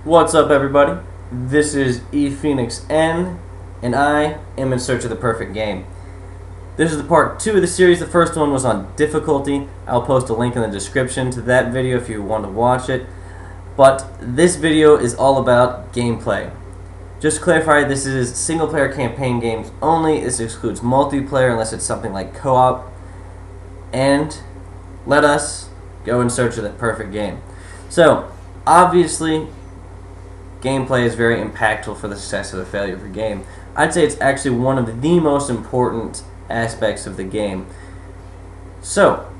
What's up, everybody? This is ePhoenixN, and I am in search of the perfect game. This is the part 2 of the series. The first one was on difficulty. I'll post a link in the description to that video if you want to watch it. But this video is all about gameplay. Just to clarify, this is single-player campaign games only. This excludes multiplayer unless it's something like co-op. And let us go in search of the perfect game. So, obviously, gameplay is very impactful for the success or the failure of a game. I'd say it's actually one of the most important aspects of the game. So,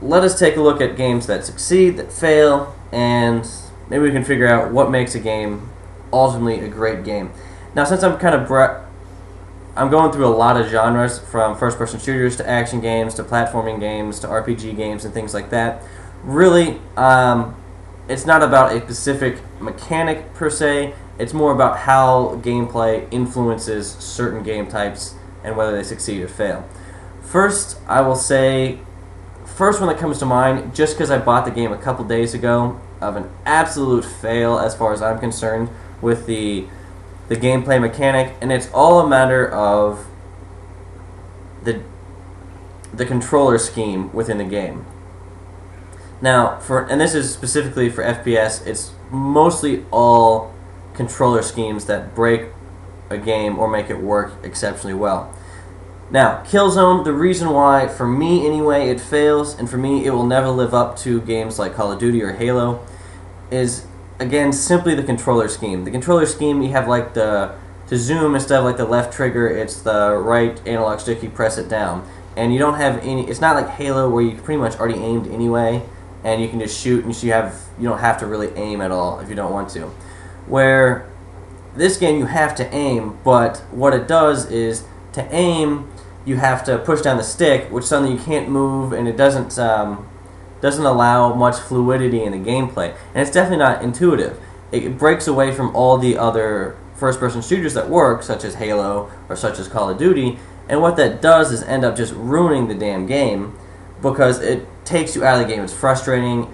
let us take a look at games that succeed, that fail, and maybe we can figure out what makes a game ultimately a great game. Now, since I'm going through a lot of genres, from first-person shooters to action games to platforming games to RPG games and things like that, really, it's not about a specific mechanic per se. It's more about how gameplay influences certain game types and whether they succeed or fail. First, I will say, first one that comes to mind, just because I bought the game a couple days ago, of an absolute fail as far as I'm concerned with the gameplay mechanic, and it's all a matter of the controller scheme within the game. Now, and this is specifically for FPS, it's mostly all controller schemes that break a game or make it work exceptionally well. Now, Killzone, the reason why, for me anyway, it fails, and for me it will never live up to games like Call of Duty or Halo, is, again, simply the controller scheme. The controller scheme, you have like to zoom, instead of like the left trigger, it's the right analog stick, you press it down. And you don't have any, it's not like Halo where you pretty much already aimed anyway, and you can just shoot, and you don't have to really aim at all if you don't want to. Where this game you have to aim, but what it does is, to aim, you have to push down the stick, which is something you can't move, and it doesn't allow much fluidity in the gameplay, and it's definitely not intuitive. It breaks away from all the other first-person shooters that work, such as Halo or such as Call of Duty, and what that does is end up just ruining the damn game, because it takes you out of the game. It's frustrating,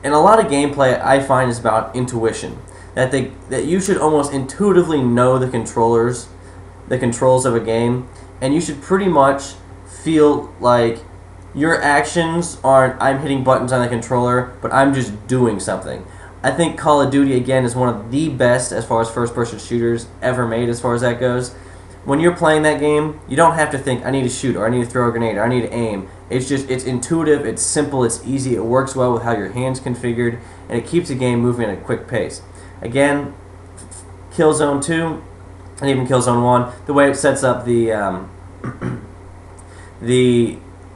and a lot of gameplay I find is about intuition. That you should almost intuitively know the controls of a game, and you should pretty much feel like your actions aren't, I'm hitting buttons on the controller, but I'm just doing something. I think Call of Duty, again, is one of the best as far as first-person shooters ever made as far as that goes. When you're playing that game, you don't have to think, I need to shoot, or I need to throw a grenade, or I need to aim. It's intuitive, it's simple, it's easy, it works well with how your hand's configured, and it keeps the game moving at a quick pace. Again, Killzone 2, and even Killzone 1, the way it sets up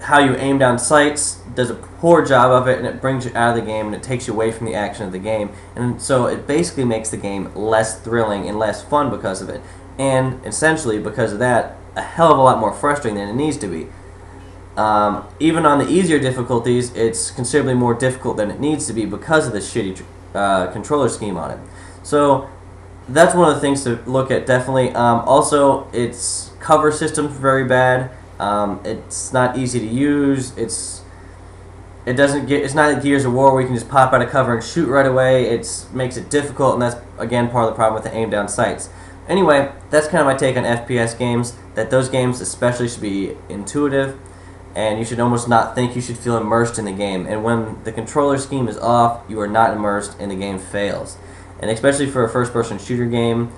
how you aim down sights does a poor job of it, and it brings you out of the game, and it takes you away from the action of the game, and so it basically makes the game less thrilling and less fun because of it, and essentially because of that, a hell of a lot more frustrating than it needs to be. Even on the easier difficulties, it's considerably more difficult than it needs to be because of the shitty controller scheme on it. So that's one of the things to look at, definitely. Also, its cover system's very bad. It's not easy to use. It's not like Gears of War where you can just pop out of cover and shoot right away. It makes it difficult, and that's again part of the problem with the aim down sights. Anyway, that's kind of my take on FPS games. That those games especially should be intuitive, and you should almost not think, you should feel immersed in the game. And when the controller scheme is off, you are not immersed, and the game fails. And especially for a first-person shooter game,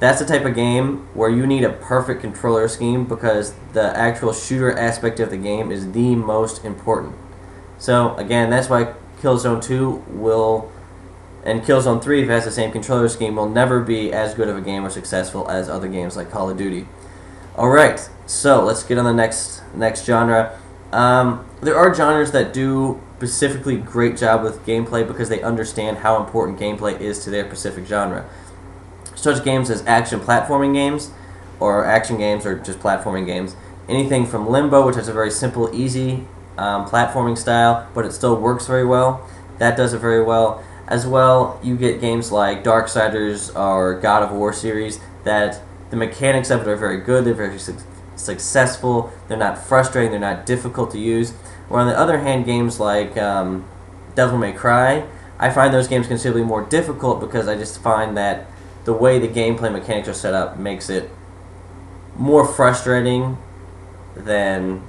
that's the type of game where you need a perfect controller scheme, because the actual shooter aspect of the game is the most important. So, again, that's why Killzone 2 and Killzone 3, if it has the same controller scheme, will never be as good of a game or successful as other games like Call of Duty. Alright, so let's get on the next genre. There are genres that do specifically great job with gameplay because they understand how important gameplay is to their specific genre. Such games as action platforming games, or action games, or just platforming games. Anything from Limbo, which has a very simple, easy platforming style, but it still works very well. That does it very well. As well, you get games like Darksiders or God of War series that the mechanics of it are very good, they're very successful, they're not frustrating, they're not difficult to use. Where on the other hand, games like Devil May Cry, I find those games considerably more difficult because I just find that the way the gameplay mechanics are set up makes it more frustrating than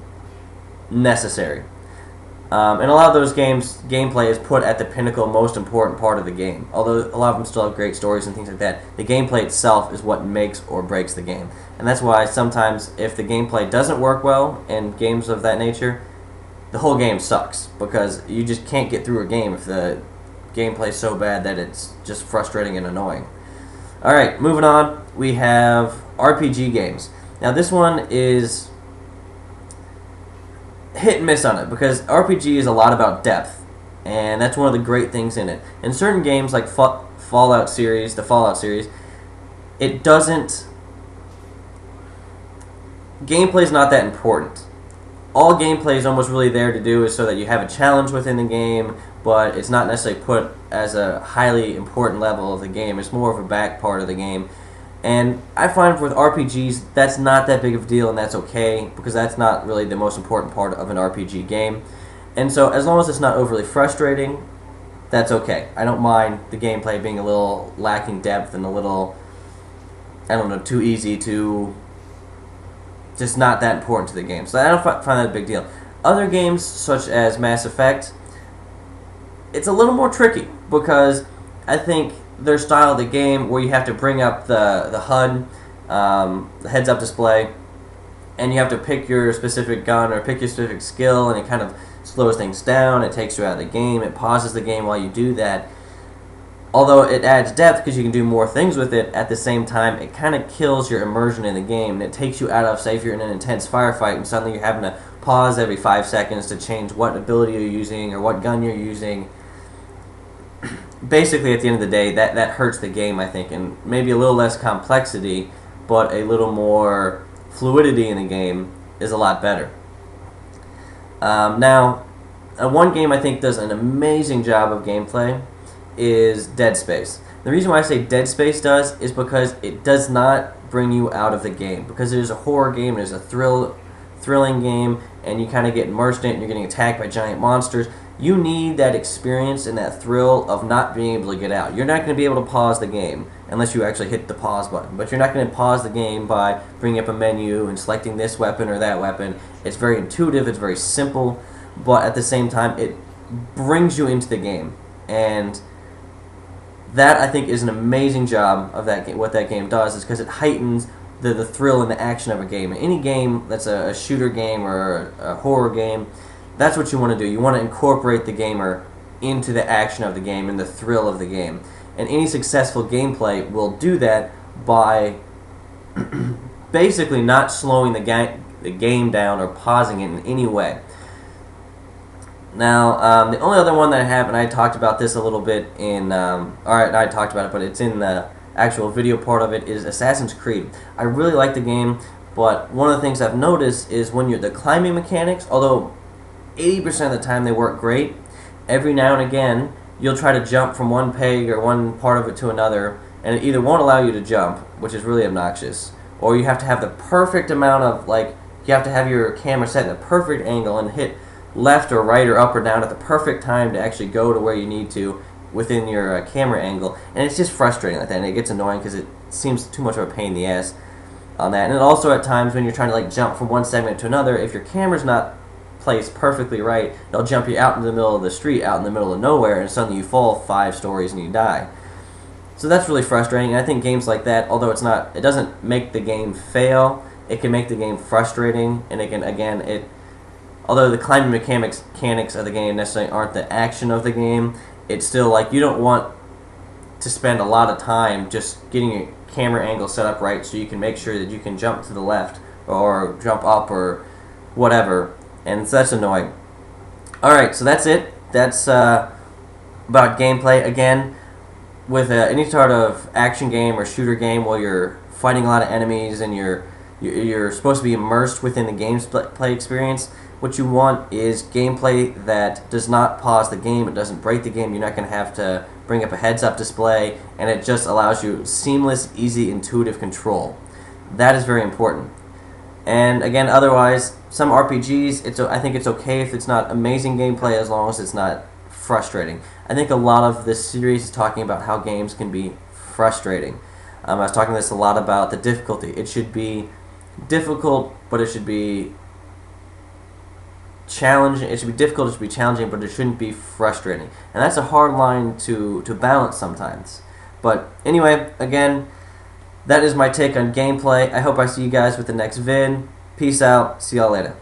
necessary. And a lot of those games, gameplay is put at the pinnacle, most important part of the game. Although a lot of them still have great stories and things like that, the gameplay itself is what makes or breaks the game. And that's why sometimes if the gameplay doesn't work well in games of that nature, the whole game sucks, because you just can't get through a game if the gameplay is so bad that it's just frustrating and annoying. Alright, moving on, we have RPG games. Now this one is hit and miss on it, because RPG is a lot about depth, and that's one of the great things in it. In certain games like Fallout series, the Fallout series, it doesn't... gameplay is not that important. All gameplay is almost really there to do is so that you have a challenge within the game, but it's not necessarily put as a highly important level of the game. It's more of a back part of the game. And I find with RPGs, that's not that big of a deal, and that's okay, because that's not really the most important part of an RPG game. And so as long as it's not overly frustrating, that's okay. I don't mind the gameplay being a little lacking depth and a little, I don't know, too easy, to just not that important to the game. So I don't find that a big deal. Other games, such as Mass Effect, it's a little more tricky, because I think their style of the game, where you have to bring up the HUD, the heads-up display, and you have to pick your specific gun or pick your specific skill, and it kind of slows things down, it takes you out of the game, it pauses the game while you do that. Although it adds depth because you can do more things with it, at the same time it kind of kills your immersion in the game, and it takes you out of, say if you're in an intense firefight and suddenly you're having to pause every 5 seconds to change what ability you're using or what gun you're using. Basically, at the end of the day, that hurts the game, I think, and maybe a little less complexity, but a little more fluidity in the game is a lot better. Now, one game I think does an amazing job of gameplay is Dead Space. The reason why I say Dead Space does is because it does not bring you out of the game. Because it is a horror game, it is a thrilling game, and you kind of get immersed in it, and you're getting attacked by giant monsters. You need that experience and that thrill of not being able to get out. You're not going to be able to pause the game unless you actually hit the pause button. But you're not going to pause the game by bringing up a menu and selecting this weapon or that weapon. It's very intuitive, it's very simple, but at the same time it brings you into the game. And that, I think, is an amazing job of that game. What that game does is because it heightens the thrill and the action of a game. Any game that's a shooter game or a horror game, that's what you want to do. You want to incorporate the gamer into the action of the game and the thrill of the game. And any successful gameplay will do that by basically not slowing the game down or pausing it in any way. Now, the only other one that I have, and I talked about this a little bit in, I talked about it, but it's in the actual video part of it, is Assassin's Creed. I really like the game, but one of the things I've noticed is when the climbing mechanics, although 80% of the time they work great, every now and again you'll try to jump from one peg or one part of it to another, and it either won't allow you to jump, which is really obnoxious, or you have to have the perfect amount of, you have to have your camera set in the perfect angle and hit left or right or up or down at the perfect time to actually go to where you need to within your camera angle, and it's just frustrating like that, and it gets annoying because it seems too much of a pain in the ass on that. And then also at times when you're trying to jump from one segment to another, if your camera's not placed perfectly right, it'll jump you out in the middle of the street, out in the middle of nowhere, and suddenly you fall 5 stories and you die. So that's really frustrating, and I think games like that, although it doesn't make the game fail, it can make the game frustrating, and it can, again, although the climbing mechanics of the game necessarily aren't the action of the game, it's still you don't want to spend a lot of time just getting your camera angle set up right so you can make sure that you can jump to the left or jump up or whatever, and so that's annoying. Alright, so that's it. That's about gameplay. Again, with any sort of action game or shooter game where you're fighting a lot of enemies and you're supposed to be immersed within the gameplay experience, what you want is gameplay that does not pause the game, it doesn't break the game, you're not going to have to bring up a heads-up display, and it just allows you seamless, easy, intuitive control. That is very important. And again, otherwise, some RPGs, I think it's okay if it's not amazing gameplay as long as it's not frustrating. I think a lot of this series is talking about how games can be frustrating. I was talking this a lot about the difficulty. It should be difficult, but it should be challenging. It should be difficult, it should be challenging, but it shouldn't be frustrating. And that's a hard line to balance sometimes. But anyway, again, that is my take on gameplay. I hope I see you guys with the next vid. Peace out. See y'all later.